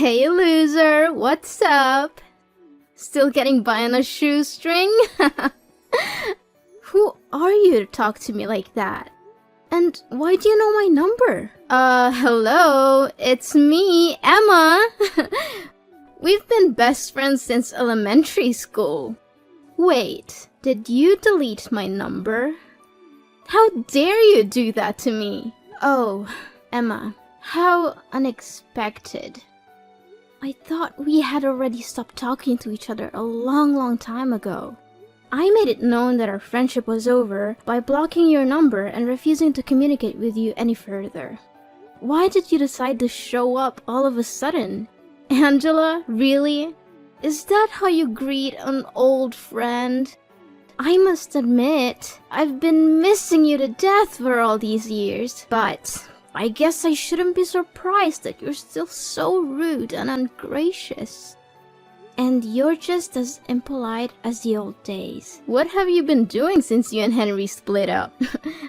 Hey loser, what's up? Still getting by on a shoestring? Who are you to talk to me like that? And why do you know my number? Hello, it's me, Emma. We've been best friends since elementary school. Wait, did you delete my number? How dare you do that to me? Oh, Emma, how unexpected. I thought we had already stopped talking to each other a long time ago. I made it known that our friendship was over by blocking your number and refusing to communicate with you any further. Why did you decide to show up all of a sudden? Angela, really? Is that how you greet an old friend? I must admit, I've been missing you to death for all these years, but I guess I shouldn't be surprised that you're still so rude and ungracious. And you're just as impolite as the old days. What have you been doing since you and Henry split up?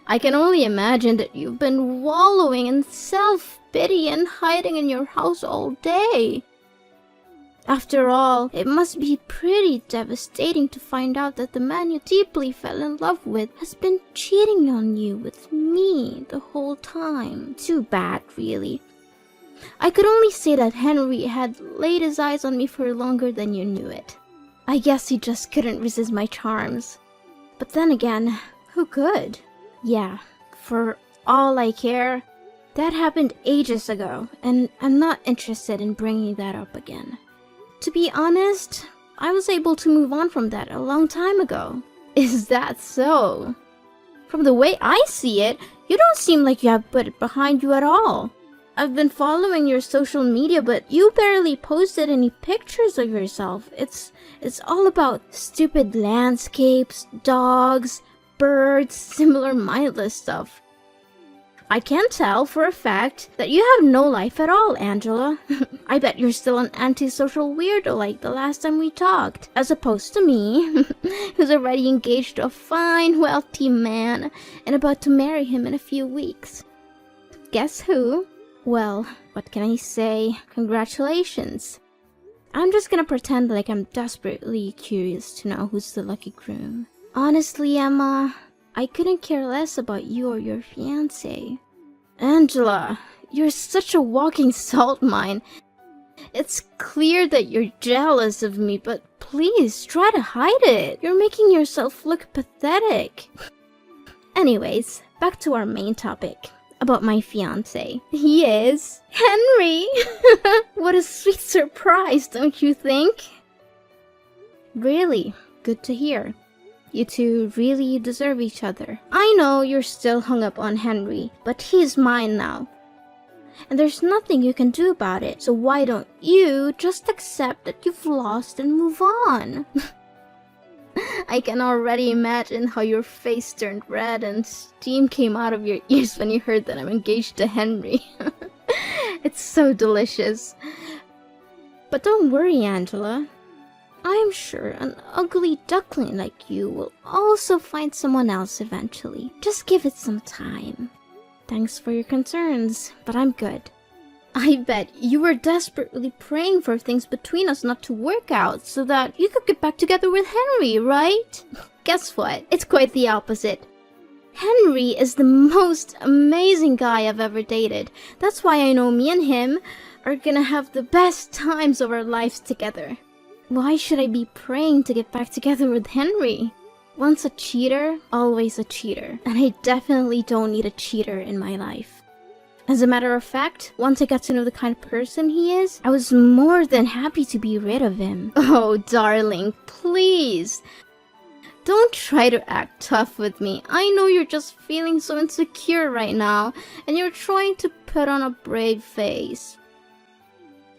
I can only imagine that you've been wallowing in self-pity and hiding in your house all day. After all, it must be pretty devastating to find out that the man you deeply fell in love with has been cheating on you with me the whole time. Too bad, really. I could only say that Henry had laid his eyes on me for longer than you knew it. I guess he just couldn't resist my charms. But then again, who could? Yeah, for all I care, that happened ages ago, and I'm not interested in bringing that up again. To be honest, I was able to move on from that a long time ago. Is that so? From the way I see it, you don't seem like you have put it behind you at all. I've been following your social media, but you barely posted any pictures of yourself. It's all about stupid landscapes, dogs, birds, similar mindless stuff. I can tell for a fact that you have no life at all, Angela. I bet you're still an antisocial weirdo like the last time we talked, as opposed to me, who's already engaged to a fine, wealthy man and about to marry him in a few weeks. Guess who? Well, what can I say? Congratulations. I'm just gonna pretend like I'm desperately curious to know who's the lucky groom. Honestly, Emma, I couldn't care less about you or your fiancé. Angela, you're such a walking salt mine. It's clear that you're jealous of me, but please try to hide it. You're making yourself look pathetic. Anyways, back to our main topic. About my fiancé. He is Henry! What a sweet surprise, don't you think? Really, good to hear. You two really deserve each other. I know you're still hung up on Henry, but he's mine now. And there's nothing you can do about it, so why don't you just accept that you've lost and move on? I can already imagine how your face turned red and steam came out of your ears when you heard that I'm engaged to Henry. It's so delicious. But don't worry, Angela. I'm sure an ugly duckling like you will also find someone else eventually. Just give it some time. Thanks for your concerns, but I'm good. I bet you were desperately praying for things between us not to work out so that you could get back together with Henry, right? Guess what? It's quite the opposite. Henry is the most amazing guy I've ever dated. That's why I know me and him are gonna have the best times of our lives together. Why should I be praying to get back together with Henry? Once a cheater, always a cheater. And I definitely don't need a cheater in my life. As a matter of fact, once I got to know the kind of person he is, I was more than happy to be rid of him. Oh, darling, please. Don't try to act tough with me. I know you're just feeling so insecure right now, and you're trying to put on a brave face.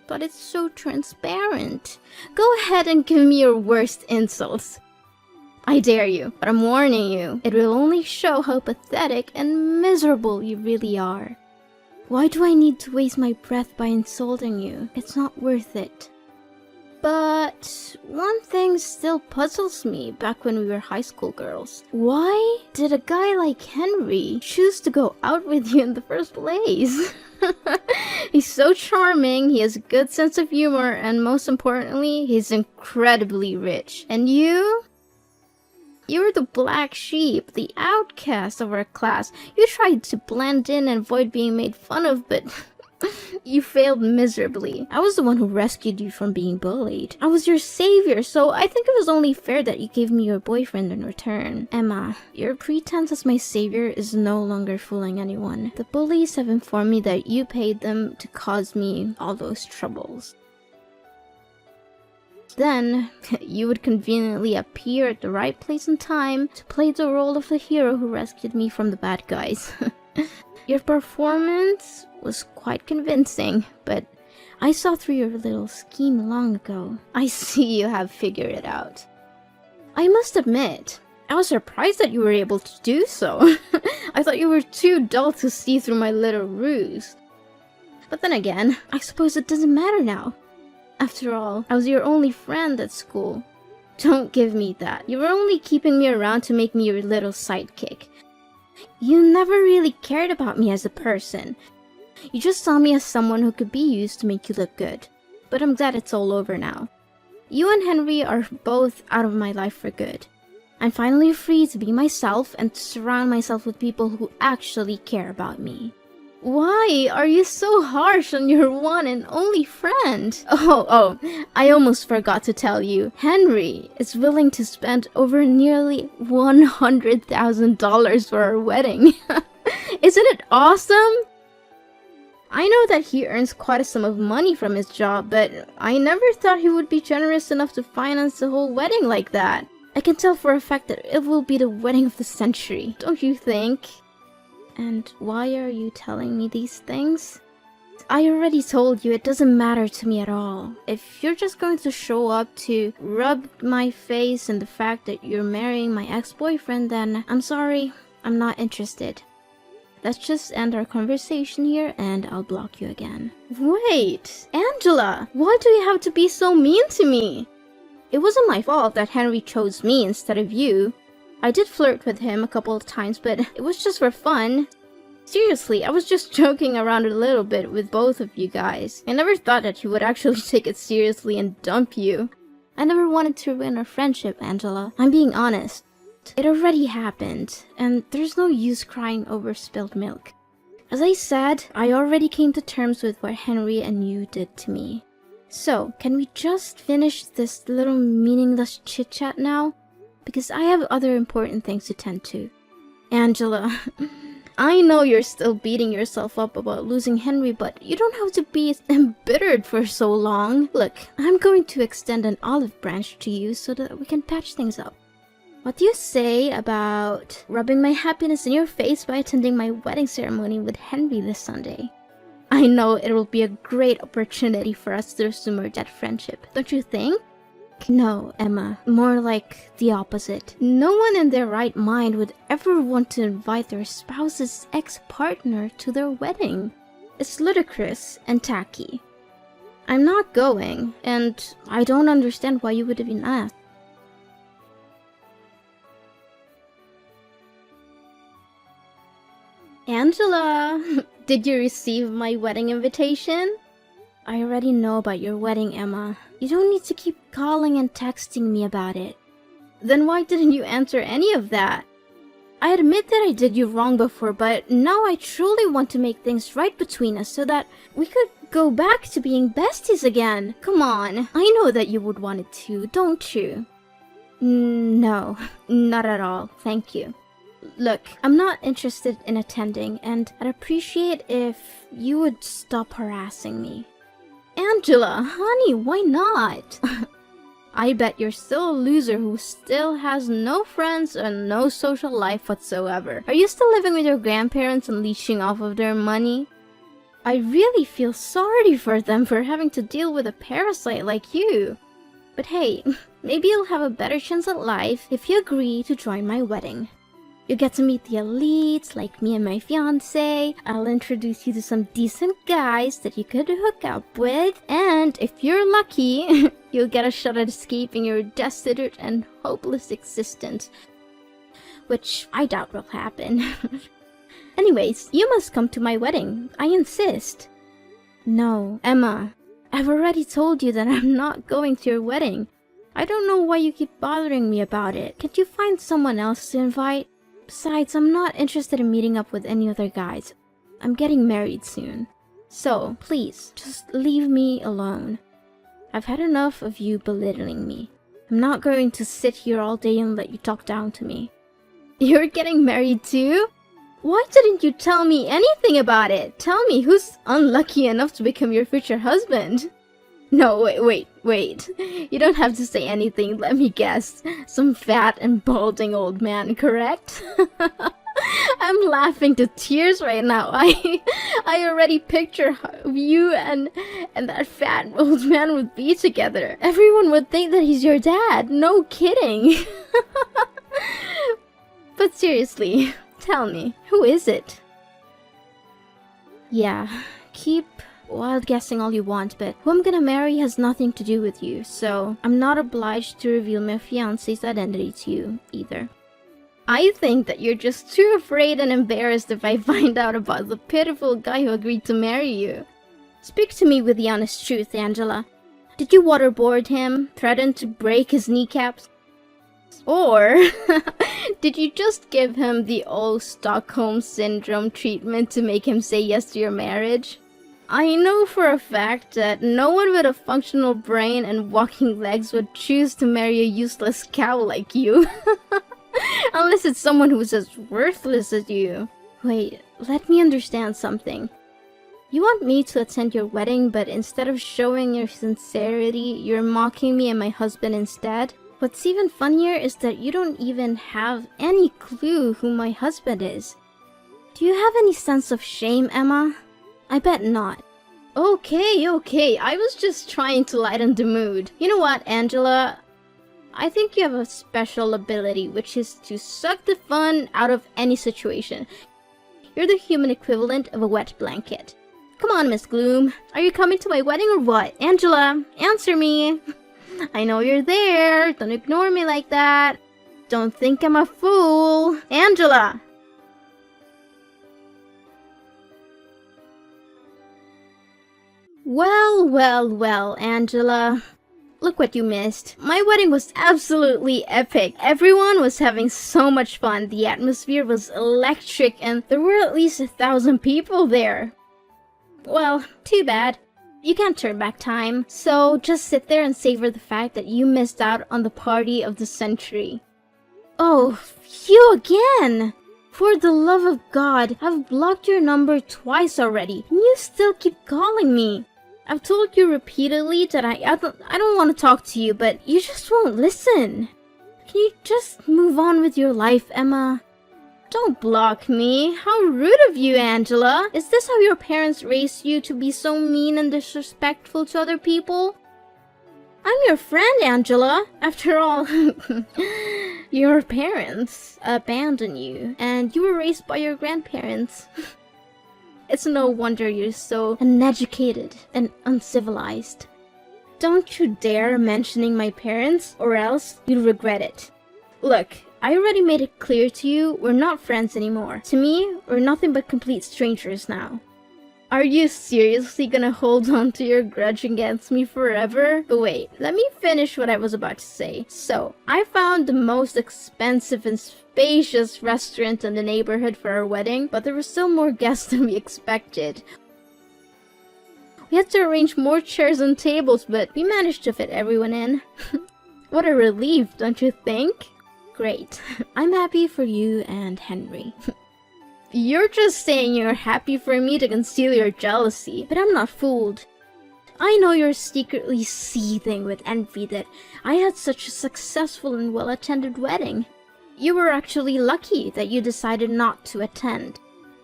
But it's so transparent. Go ahead and give me your worst insults. I dare you, but I'm warning you. It will only show how pathetic and miserable you really are. Why do I need to waste my breath by insulting you? It's not worth it. But one thing still puzzles me back when we were high school girls. Why did a guy like Henry choose to go out with you in the first place? He's so charming, he has a good sense of humor, and most importantly, he's incredibly rich. And you? You're the black sheep, the outcast of our class. You tried to blend in and avoid being made fun of, but you failed miserably. I was the one who rescued you from being bullied. I was your savior, so I think it was only fair that you gave me your boyfriend in return. Emma, your pretense as my savior is no longer fooling anyone. The bullies have informed me that you paid them to cause me all those troubles. Then, you would conveniently appear at the right place and time to play the role of the hero who rescued me from the bad guys. Your performance was quite convincing, but I saw through your little scheme long ago. I see you have figured it out. I must admit, I was surprised that you were able to do so. I thought you were too dull to see through my little ruse. But then again, I suppose it doesn't matter now. After all, I was your only friend at school. Don't give me that. You were only keeping me around to make me your little sidekick. You never really cared about me as a person. You just saw me as someone who could be used to make you look good. But I'm glad it's all over now. You and Henry are both out of my life for good. I'm finally free to be myself and to surround myself with people who actually care about me. Why are you so harsh on your one and only friend? Oh, I almost forgot to tell you. Henry is willing to spend over nearly $100,000 for our wedding. Isn't it awesome? I know that he earns quite a sum of money from his job, but I never thought he would be generous enough to finance the whole wedding like that. I can tell for a fact that it will be the wedding of the century, don't you think? And why are you telling me these things? I already told you it doesn't matter to me at all. If you're just going to show up to rub my face in the fact that you're marrying my ex-boyfriend, then I'm sorry, I'm not interested. Let's just end our conversation here and I'll block you again. Wait, Angela, why do you have to be so mean to me? It wasn't my fault that Henry chose me instead of you. I did flirt with him a couple of times, but it was just for fun. Seriously, I was just joking around a little bit with both of you guys. I never thought that he would actually take it seriously and dump you. I never wanted to ruin our friendship, Angela. I'm being honest. It already happened, and there's no use crying over spilled milk. As I said, I already came to terms with what Henry and you did to me. So, can we just finish this little meaningless chit-chat now? Because I have other important things to tend to. Angela, I know you're still beating yourself up about losing Henry, but you don't have to be embittered for so long. Look, I'm going to extend an olive branch to you so that we can patch things up. What do you say about rubbing my happiness in your face by attending my wedding ceremony with Henry this Sunday? I know it will be a great opportunity for us to resume our dead friendship, don't you think? No, Emma. More like the opposite. No one in their right mind would ever want to invite their spouse's ex-partner to their wedding. It's ludicrous and tacky. I'm not going, and I don't understand why you would even ask. Angela, did you receive my wedding invitation? I already know about your wedding, Emma. You don't need to keep calling and texting me about it. Then why didn't you answer any of that? I admit that I did you wrong before, but now I truly want to make things right between us so that we could go back to being besties again. Come on, I know that you would want it too, don't you? No, not at all, thank you. Look, I'm not interested in attending, and I'd appreciate if you would stop harassing me. Angela, honey, why not? I bet you're still a loser who still has no friends and no social life whatsoever. Are you still living with your grandparents and leeching off of their money? I really feel sorry for them for having to deal with a parasite like you. But hey, maybe you'll have a better chance at life if you agree to join my wedding. You get to meet the elites like me and my fiancé. I'll introduce you to some decent guys that you could hook up with. And if you're lucky, you'll get a shot at escaping your destitute and hopeless existence. Which I doubt will happen. Anyways, you must come to my wedding. I insist. No, Emma. I've already told you that I'm not going to your wedding. I don't know why you keep bothering me about it. Can't you find someone else to invite? Besides, I'm not interested in meeting up with any other guys. I'm getting married soon. So, please, just leave me alone. I've had enough of you belittling me. I'm not going to sit here all day and let you talk down to me. You're getting married too? Why didn't you tell me anything about it? Tell me who's unlucky enough to become your future husband. No, wait. You don't have to say anything, let me guess. Some fat and balding old man, correct? I'm laughing to tears right now. I already picture how you and that fat old man would be together. Everyone would think that he's your dad. No kidding. But seriously, tell me, who is it? Yeah, keep wild guessing all you want, but who I'm gonna marry has nothing to do with you, so I'm not obliged to reveal my fiancé's identity to you either. I think that you're just too afraid and embarrassed if I find out about the pitiful guy who agreed to marry you. Speak to me with the honest truth, Angela. Did you waterboard him, threaten to break his kneecaps? Or did you just give him the old Stockholm Syndrome treatment to make him say yes to your marriage? I know for a fact that no one with a functional brain and walking legs would choose to marry a useless cow like you. Unless it's someone who's as worthless as you. Wait, let me understand something. You want me to attend your wedding, but instead of showing your sincerity, you're mocking me and my husband instead? What's even funnier is that you don't even have any clue who my husband is. Do you have any sense of shame, Emma? I bet not. Okay, I was just trying to lighten the mood. You know what, Angela? I think you have a special ability, which is to suck the fun out of any situation. You're the human equivalent of a wet blanket. Come on, Miss Gloom. Are you coming to my wedding or what? Angela, answer me. I know you're there. Don't ignore me like that. Don't think I'm a fool. Angela! Well, Angela. Look what you missed. My wedding was absolutely epic. Everyone was having so much fun. The atmosphere was electric and there were at least 1,000 people there. Well, too bad. You can't turn back time. So just sit there and savor the fact that you missed out on the party of the century. Oh, you again! For the love of God, I've blocked your number twice already and you still keep calling me. I've told you repeatedly that I don't want to talk to you, but you just won't listen. Can you just move on with your life, Emma? Don't block me. How rude of you, Angela. Is this how your parents raised you, to be so mean and disrespectful to other people? I'm your friend, Angela. After all, your parents abandoned you, and you were raised by your grandparents. It's no wonder you're so uneducated and uncivilized. Don't you dare mentioning my parents, or else you'll regret it. Look, I already made it clear to you, we're not friends anymore. To me, we're nothing but complete strangers now. Are you seriously gonna hold on to your grudge against me forever? But wait, let me finish what I was about to say. So, I found the most expensive and spacious restaurant in the neighborhood for our wedding, but there were still more guests than we expected. We had to arrange more chairs and tables, but we managed to fit everyone in. What a relief, don't you think? Great. I'm happy for you and Henry. You're just saying you're happy for me to conceal your jealousy, but I'm not fooled. I know you're secretly seething with envy that I had such a successful and well-attended wedding. You were actually lucky that you decided not to attend.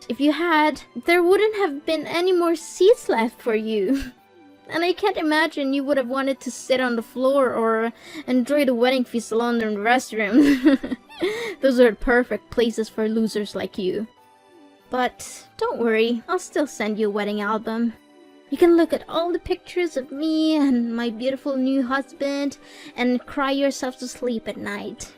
If you had, there wouldn't have been any more seats left for you. And I can't imagine you would have wanted to sit on the floor or enjoy the wedding feast alone in the restroom. Those are perfect places for losers like you. But don't worry, I'll still send you a wedding album. You can look at all the pictures of me and my beautiful new husband and cry yourself to sleep at night.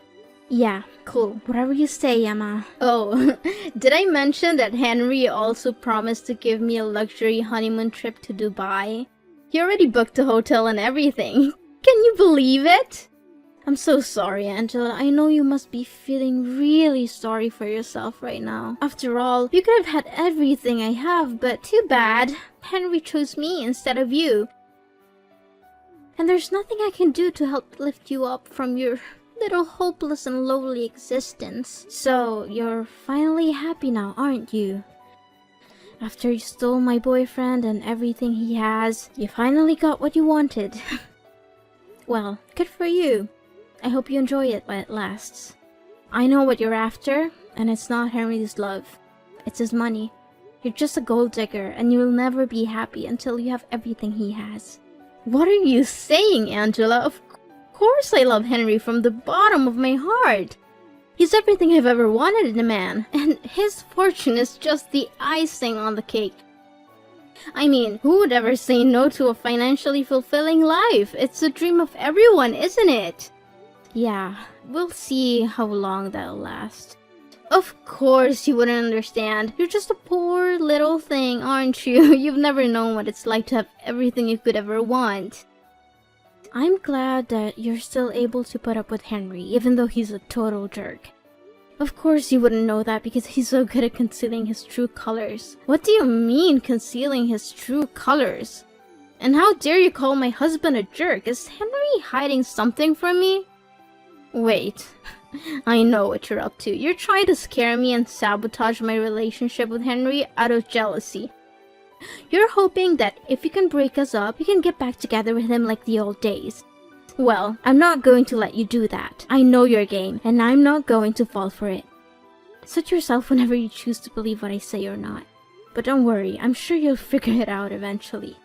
Yeah, cool. Whatever you say, Emma. Oh, did I mention that Henry also promised to give me a luxury honeymoon trip to Dubai? He already booked a hotel and everything. Can you believe it? I'm so sorry, Angela. I know you must be feeling really sorry for yourself right now. After all, you could have had everything I have, but too bad. Henry chose me instead of you. And there's nothing I can do to help lift you up from your little hopeless and lowly existence. So, you're finally happy now, aren't you? After you stole my boyfriend and everything he has, you finally got what you wanted. Well, good for you. I hope you enjoy it while it lasts. I know what you're after, and it's not Henry's love. It's his money. You're just a gold digger, and you'll never be happy until you have everything he has. What are you saying, Angela? Of course I love Henry from the bottom of my heart. He's everything I've ever wanted in a man, and his fortune is just the icing on the cake. I mean, who would ever say no to a financially fulfilling life? It's the dream of everyone, isn't it? Yeah, we'll see how long that'll last. Of course you wouldn't understand. You're just a poor little thing, aren't you? You've never known what it's like to have everything you could ever want. I'm glad that you're still able to put up with Henry, even though he's a total jerk. Of course you wouldn't know that because he's so good at concealing his true colors. What do you mean, concealing his true colors? And how dare you call my husband a jerk? Is Henry hiding something from me? Wait, I know what you're up to. You're trying to scare me and sabotage my relationship with Henry out of jealousy. You're hoping that if you can break us up, you can get back together with him like the old days. Well, I'm not going to let you do that. I know your game, and I'm not going to fall for it. Suit yourself whenever you choose to believe what I say or not. But don't worry, I'm sure you'll figure it out eventually.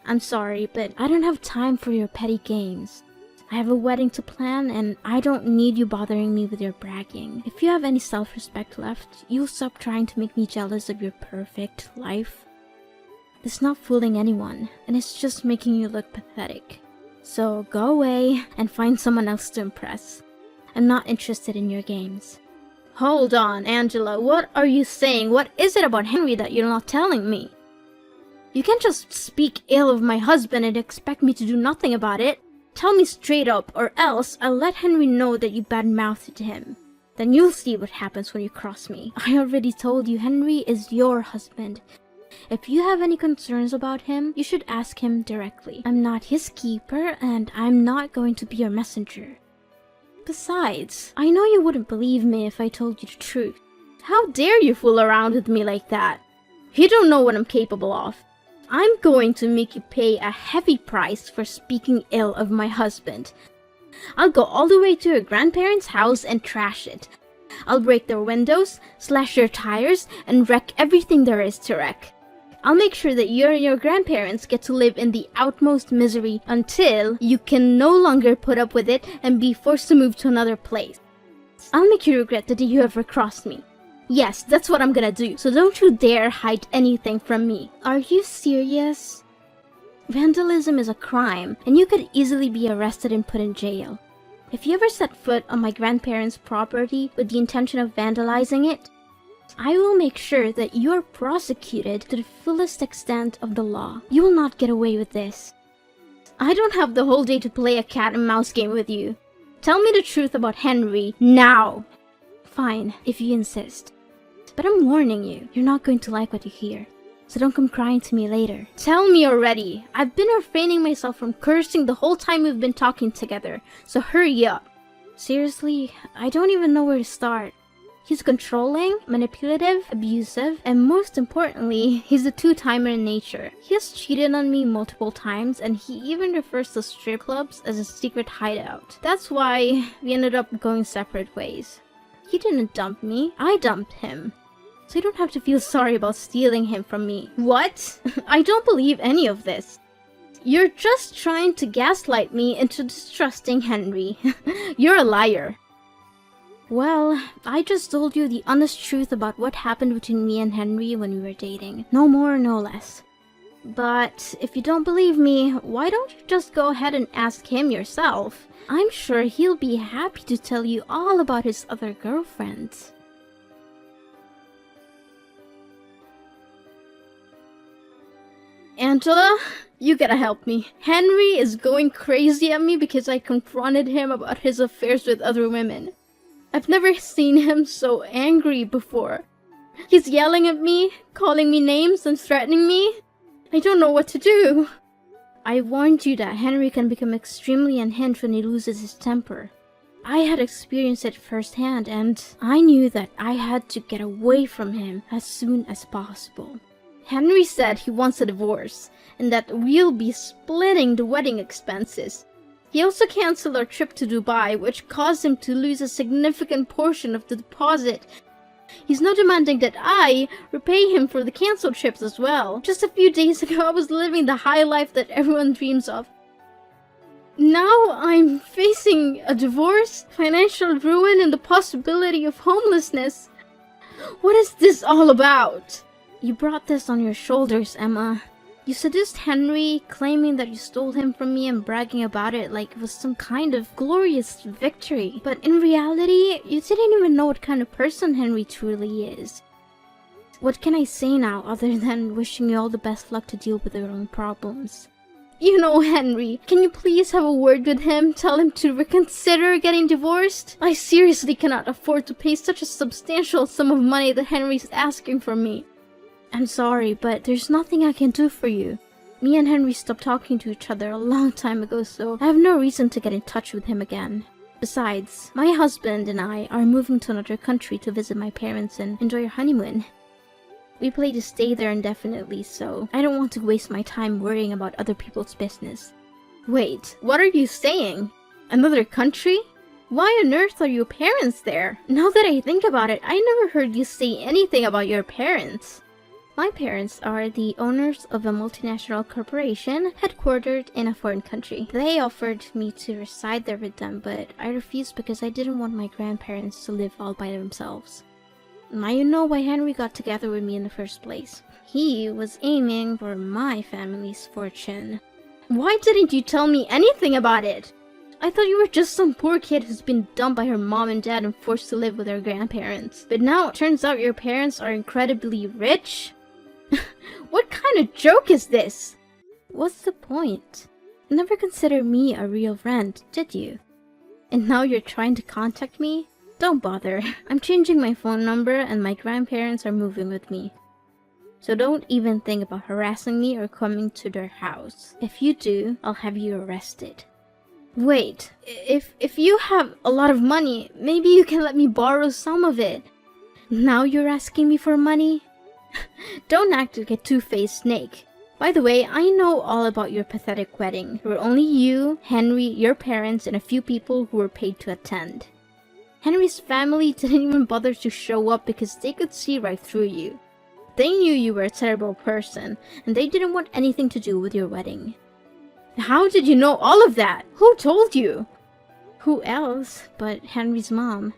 I'm sorry, but I don't have time for your petty games. I have a wedding to plan, and I don't need you bothering me with your bragging. If you have any self-respect left, you'll stop trying to make me jealous of your perfect life. It's not fooling anyone, and it's just making you look pathetic. So go away and find someone else to impress. I'm not interested in your games. Hold on, Angela, what are you saying? What is it about Henry that you're not telling me? You can't just speak ill of my husband and expect me to do nothing about it. Tell me straight up, or else I'll let Henry know that you bad-mouthed him. Then you'll see what happens when you cross me. I already told you Henry is your husband. If you have any concerns about him, you should ask him directly. I'm not his keeper, and I'm not going to be your messenger. Besides, I know you wouldn't believe me if I told you the truth. How dare you fool around with me like that? You don't know what I'm capable of. I'm going to make you pay a heavy price for speaking ill of my husband. I'll go all the way to your grandparents' house and trash it. I'll break their windows, slash their tires, and wreck everything there is to wreck. I'll make sure that you and your grandparents get to live in the utmost misery until you can no longer put up with it and be forced to move to another place. I'll make you regret the day you ever crossed me. Yes, that's what I'm gonna do, so don't you dare hide anything from me. Are you serious? Vandalism is a crime, and you could easily be arrested and put in jail. If you ever set foot on my grandparents' property with the intention of vandalizing it, I will make sure that you're prosecuted to the fullest extent of the law. You will not get away with this. I don't have the whole day to play a cat and mouse game with you. Tell me the truth about Henry now. Fine, if you insist. But I'm warning you, you're not going to like what you hear. So don't come crying to me later. Tell me already. I've been refraining myself from cursing the whole time we've been talking together, so hurry up. Seriously, I don't even know where to start. He's controlling, manipulative, abusive, and most importantly, he's a two-timer in nature. He has cheated on me multiple times, and he even refers to strip clubs as a secret hideout. That's why we ended up going separate ways. He didn't dump me, I dumped him. So you don't have to feel sorry about stealing him from me. What? I don't believe any of this. You're just trying to gaslight me into distrusting Henry. You're a liar. Well, I just told you the honest truth about what happened between me and Henry when we were dating. No more, no less. But if you don't believe me, why don't you just go ahead and ask him yourself? I'm sure he'll be happy to tell you all about his other girlfriends. Angela, you gotta help me. Henry is going crazy at me because I confronted him about his affairs with other women. I've never seen him so angry before. He's yelling at me, calling me names, and threatening me. I don't know what to do. I warned you that Henry can become extremely unhinged when he loses his temper. I had experienced it firsthand, and I knew that I had to get away from him as soon as possible. Henry said he wants a divorce, and that we'll be splitting the wedding expenses. He also canceled our trip to Dubai, which caused him to lose a significant portion of the deposit. He's now demanding that I repay him for the cancelled trips as well. Just a few days ago, I was living the high life that everyone dreams of. Now I'm facing a divorce, financial ruin, and the possibility of homelessness. What is this all about? You brought this on your shoulders, Emma. You seduced Henry, claiming that you stole him from me and bragging about it like it was some kind of glorious victory. But in reality, you didn't even know what kind of person Henry truly is. What can I say now other than wishing you all the best luck to deal with your own problems? You know Henry, can you please have a word with him? Tell him to reconsider getting divorced? I seriously cannot afford to pay such a substantial sum of money that Henry's asking from me. I'm sorry, but there's nothing I can do for you. Me and Henry stopped talking to each other a long time ago, so I have no reason to get in touch with him again. Besides, my husband and I are moving to another country to visit my parents and enjoy our honeymoon. We plan to stay there indefinitely, so I don't want to waste my time worrying about other people's business. Wait, what are you saying? Another country? Why on earth are your parents there? Now that I think about it, I never heard you say anything about your parents. My parents are the owners of a multinational corporation headquartered in a foreign country. They offered me to reside there with them, but I refused because I didn't want my grandparents to live all by themselves. Now you know why Henry got together with me in the first place. He was aiming for my family's fortune. Why didn't you tell me anything about it? I thought you were just some poor kid who's been dumped by her mom and dad and forced to live with her grandparents. But now it turns out your parents are incredibly rich? What kind of joke is this? What's the point? Never considered me a real friend, did you? And now you're trying to contact me? Don't bother. I'm changing my phone number and my grandparents are moving with me. So don't even think about harassing me or coming to their house. If you do, I'll have you arrested. Wait, if you have a lot of money, maybe you can let me borrow some of it. Now you're asking me for money? Don't act like a two-faced snake. By the way, I know all about your pathetic wedding. There were only you, Henry, your parents, and a few people who were paid to attend. Henry's family didn't even bother to show up because they could see right through you. They knew you were a terrible person, and they didn't want anything to do with your wedding. How did you know all of that? Who told you? Who else but Henry's mom?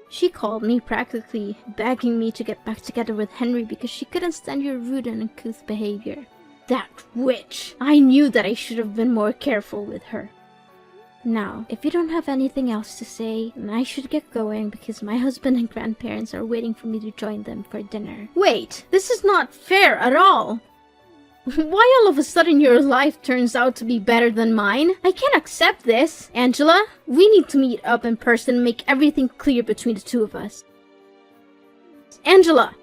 She called me practically begging me to get back together with Henry because she couldn't stand your rude and uncouth behavior. That witch! I knew that I should have been more careful with her. Now, if you don't have anything else to say, then I should get going because my husband and grandparents are waiting for me to join them for dinner. Wait, this is not fair at all! Why all of a sudden your life turns out to be better than mine? I can't accept this. Angela, we need to meet up in person and make everything clear between the two of us. Angela!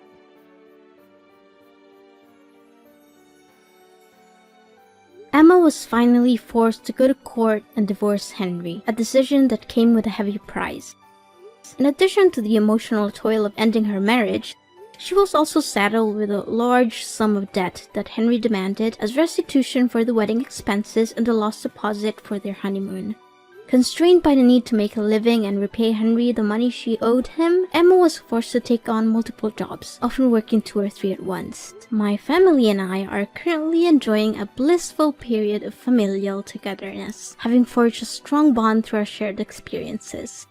Emma was finally forced to go to court and divorce Henry, a decision that came with a heavy price. In addition to the emotional toil of ending her marriage, she was also saddled with a large sum of debt that Henry demanded as restitution for the wedding expenses and the lost deposit for their honeymoon. Constrained by the need to make a living and repay Henry the money she owed him, Emma was forced to take on multiple jobs, often working 2 or 3 at once. My family and I are currently enjoying a blissful period of familial togetherness, having forged a strong bond through our shared experiences.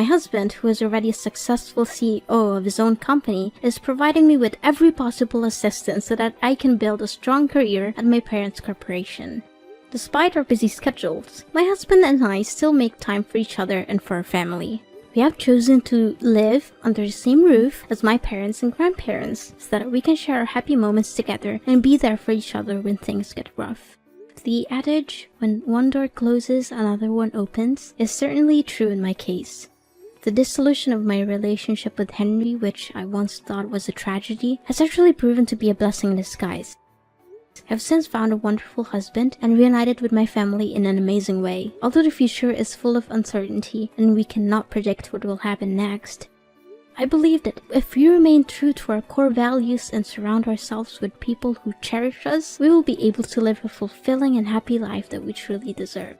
My husband, who is already a successful CEO of his own company, is providing me with every possible assistance so that I can build a strong career at my parents' corporation. Despite our busy schedules, my husband and I still make time for each other and for our family. We have chosen to live under the same roof as my parents and grandparents so that we can share our happy moments together and be there for each other when things get rough. The adage, when one door closes, another one opens, is certainly true in my case. The dissolution of my relationship with Henry, which I once thought was a tragedy, has actually proven to be a blessing in disguise. I've since found a wonderful husband and reunited with my family in an amazing way, although the future is full of uncertainty and we cannot predict what will happen next. I believe that if we remain true to our core values and surround ourselves with people who cherish us, we will be able to live a fulfilling and happy life that we truly deserve.